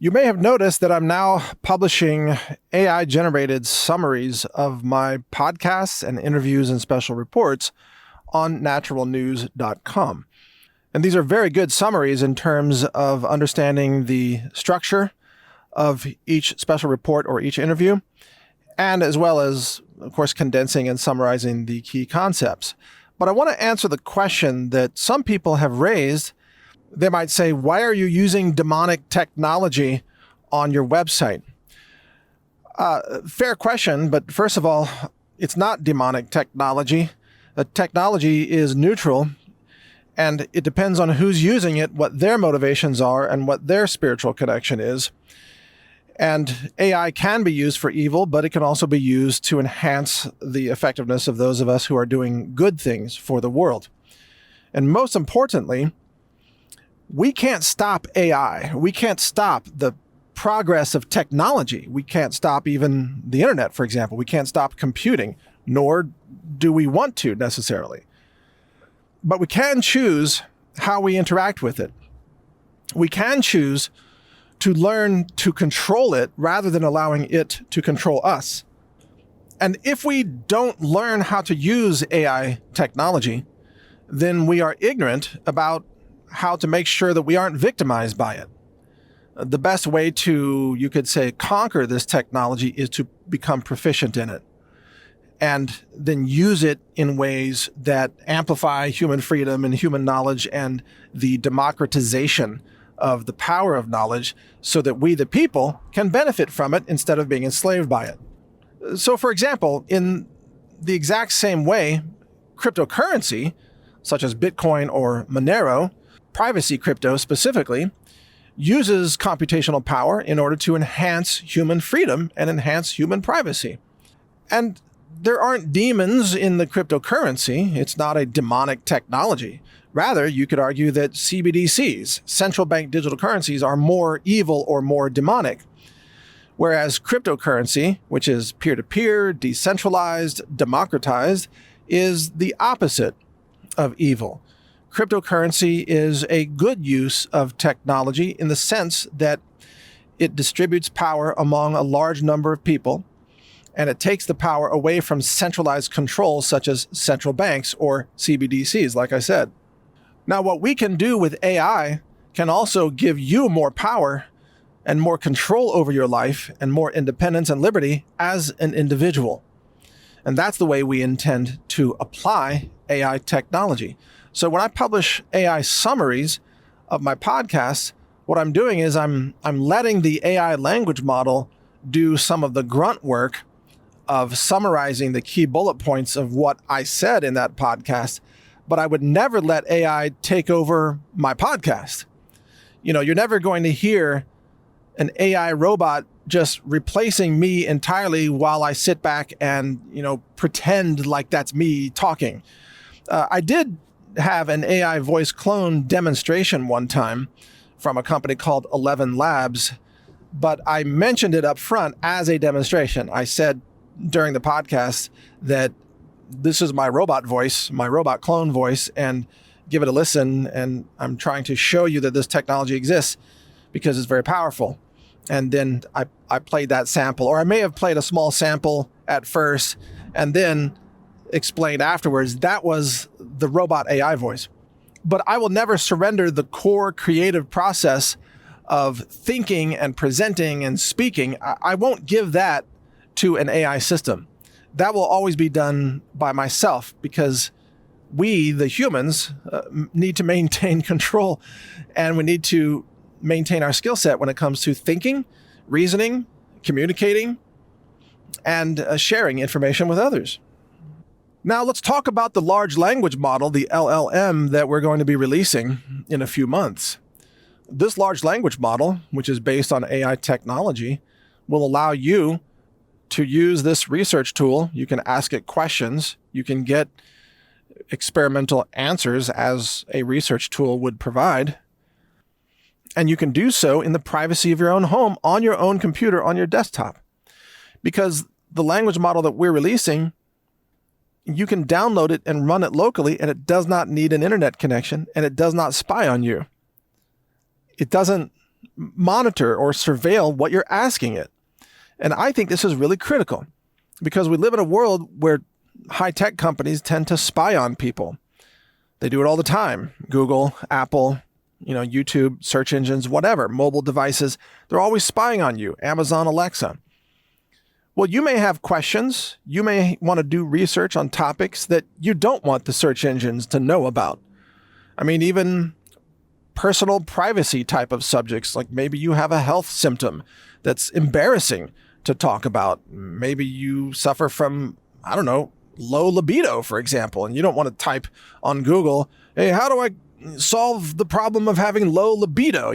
You may have noticed that I'm now publishing AI-generated summaries of my podcasts and interviews and special reports on naturalnews.com. And these are very good summaries in terms of understanding the structure of each special report or each interview, and as well as, of course, condensing and summarizing the key concepts. But I want to answer the question that some people have raised. They might say, why are you using demonic technology on your website? Fair question, but first of all, it's not demonic technology. The technology is neutral, and it depends on who's using it, what their motivations are, and what their spiritual connection is. And AI can be used for evil, but it can also be used to enhance the effectiveness of those of us who are doing good things for the world. And most importantly, we can't stop AI. We can't stop the progress of technology. We can't stop even the internet, for example. We can't stop computing, nor do we want to necessarily. But we can choose how we interact with it. We can choose to learn to control it rather than allowing it to control us. And if we don't learn how to use AI technology, then we are ignorant about how to make sure that we aren't victimized by it. The best way to, you could say, conquer this technology is to become proficient in it and then use it in ways that amplify human freedom and human knowledge and the democratization of the power of knowledge so that we, the people, can benefit from it instead of being enslaved by it. So, for example, in the exact same way, cryptocurrency, such as Bitcoin or Monero, privacy crypto specifically, uses computational power in order to enhance human freedom and enhance human privacy. And there aren't demons in the cryptocurrency. It's not a demonic technology. Rather, you could argue that CBDCs, central bank digital currencies, are more evil or more demonic. Whereas cryptocurrency, which is peer-to-peer, decentralized, democratized, is the opposite of evil. Cryptocurrency is a good use of technology in the sense that it distributes power among a large number of people, and it takes the power away from centralized control such as central banks or CBDCs, like I said. Now, what we can do with AI can also give you more power and more control over your life and more independence and liberty as an individual. And that's the way we intend to apply AI technology. So when I publish AI summaries of my podcasts, what I'm doing is I'm letting the AI language model do some of the grunt work of summarizing the key bullet points of what I said in that podcast, but I would never let AI take over my podcast. You know, you're never going to hear an AI robot just replacing me entirely while I sit back and, pretend like that's me talking. I did have an AI voice clone demonstration one time from a company called ENSLAVES, but I mentioned it up front as a demonstration. I said during the podcast that this is my robot voice, my robot clone voice, and give it a listen. And I'm trying to show you that this technology exists because it's very powerful. And then I played that sample, or I may have played a small sample at first and then explained afterwards that was the robot AI voice. But I will never surrender the core creative process of thinking and presenting and speaking. I won't give that to an AI system. That will always be done by myself because we, the humans, need to maintain control, and we need to maintain our skill set when it comes to thinking, reasoning, communicating, and sharing information with others. Now let's talk about the large language model, the LLM, that we're going to be releasing in a few months. This large language model, which is based on AI technology, will allow you to use this research tool. You can ask it questions. You can get experimental answers as a research tool would provide. And you can do so in the privacy of your own home, on your own computer, on your desktop. Because the language model that we're releasing, you can download it and run it locally, and it does not need an internet connection, and it does not spy on you. It doesn't monitor or surveil what you're asking it. And I think this is really critical because we live in a world where high-tech companies tend to spy on people. They do it all the time. Google, Apple, YouTube, search engines, whatever, mobile devices, they're always spying on you. Amazon, Alexa. Well, you may have questions. You may want to do research on topics that you don't want the search engines to know about. I mean, even personal privacy type of subjects, like maybe you have a health symptom that's embarrassing to talk about. Maybe you suffer from, low libido, for example, and you don't want to type on Google, hey, how do I solve the problem of having low libido?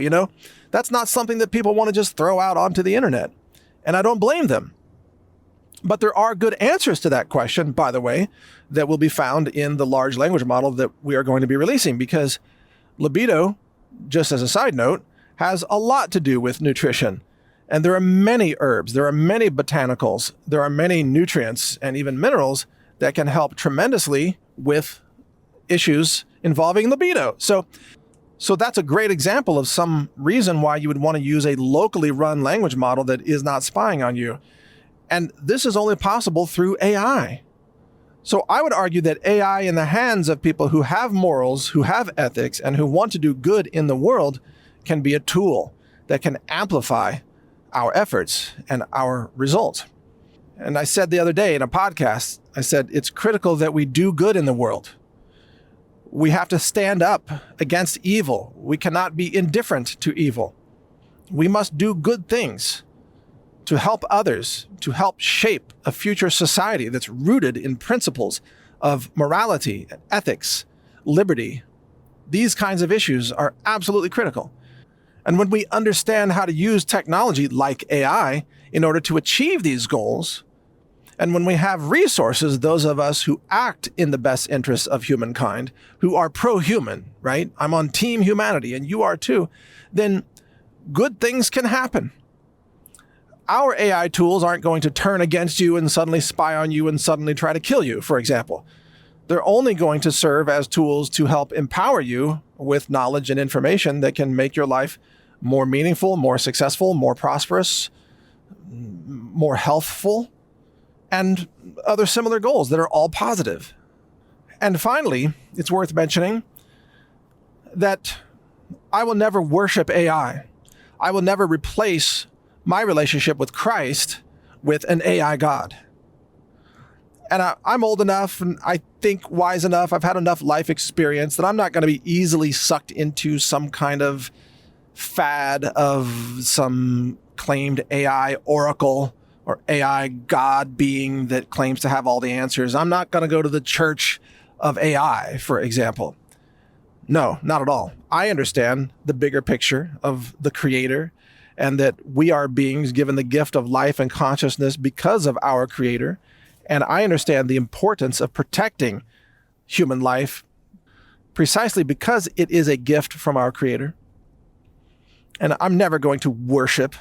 That's not something that people want to just throw out onto the internet. And I don't blame them. But there are good answers to that question, by the way, that will be found in the large language model that we are going to be releasing, because libido, just as a side note, has a lot to do with nutrition. And there are many herbs, there are many botanicals, there are many nutrients and even minerals that can help tremendously with issues involving libido. So that's a great example of some reason why you would want to use a locally run language model that is not spying on you. And this is only possible through AI. So I would argue that AI in the hands of people who have morals, who have ethics, and who want to do good in the world can be a tool that can amplify our efforts and our results. And I said the other day in a podcast, I said, it's critical that we do good in the world. We have to stand up against evil. We cannot be indifferent to evil. We must do good things to help others, to help shape a future society that's rooted in principles of morality, ethics, liberty. These kinds of issues are absolutely critical. And when we understand how to use technology like AI in order to achieve these goals, and when we have resources, those of us who act in the best interests of humankind, who are pro-human, right? I'm on team humanity and you are too, then good things can happen. Our AI tools aren't going to turn against you and suddenly spy on you and suddenly try to kill you, for example. They're only going to serve as tools to help empower you with knowledge and information that can make your life more meaningful, more successful, more prosperous, more healthful, and other similar goals that are all positive. And finally, it's worth mentioning that I will never worship AI. I will never replace my relationship with Christ with an AI God. And I'm old enough and I think wise enough, I've had enough life experience that I'm not going to be easily sucked into some kind of fad of some claimed AI oracle or AI God being that claims to have all the answers. I'm not going to go to the church of AI, for example. No, not at all. I understand the bigger picture of the Creator and that we are beings given the gift of life and consciousness because of our Creator. And I understand the importance of protecting human life precisely because it is a gift from our Creator. And I'm never going to worship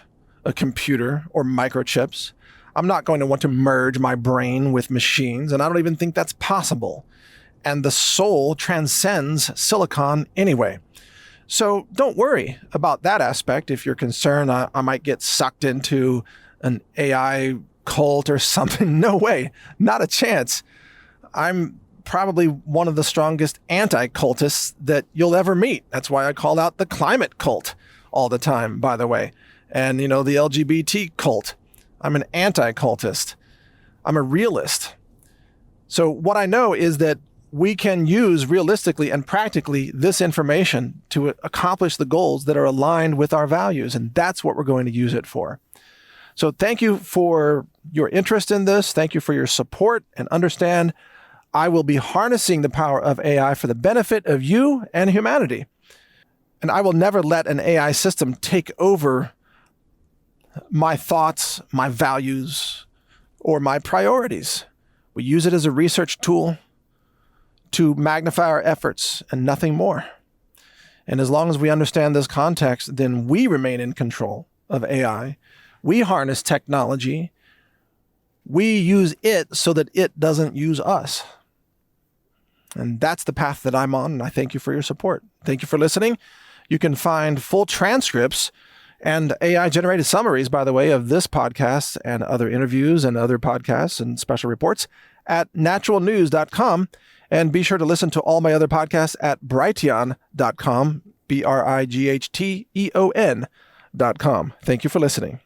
a computer or microchips. I'm not going to want to merge my brain with machines, and I don't even think that's possible. And the soul transcends silicon anyway. So don't worry about that aspect. If you're concerned I might get sucked into an AI cult or something, no way, not a chance. I'm probably one of the strongest anti-cultists that you'll ever meet. That's why I call out the climate cult all the time, by the way. And, the LGBT cult. I'm an anti-cultist. I'm a realist. So what I know is that we can use realistically and practically this information to accomplish the goals that are aligned with our values. And that's what we're going to use it for. So thank you for your interest in this. Thank you for your support, and understand I will be harnessing the power of AI for the benefit of you and humanity. And I will never let an AI system take over my thoughts, my values, or my priorities. We use it as a research tool to magnify our efforts and nothing more. And as long as we understand this context, then we remain in control of AI. We harness technology. We use it so that it doesn't use us. And that's the path that I'm on, and I thank you for your support. Thank you for listening. You can find full transcripts And AI-generated summaries, by the way, of this podcast and other interviews and other podcasts and special reports at naturalnews.com. And be sure to listen to all my other podcasts at brighteon.com, BRIGHTEON.com. Thank you for listening.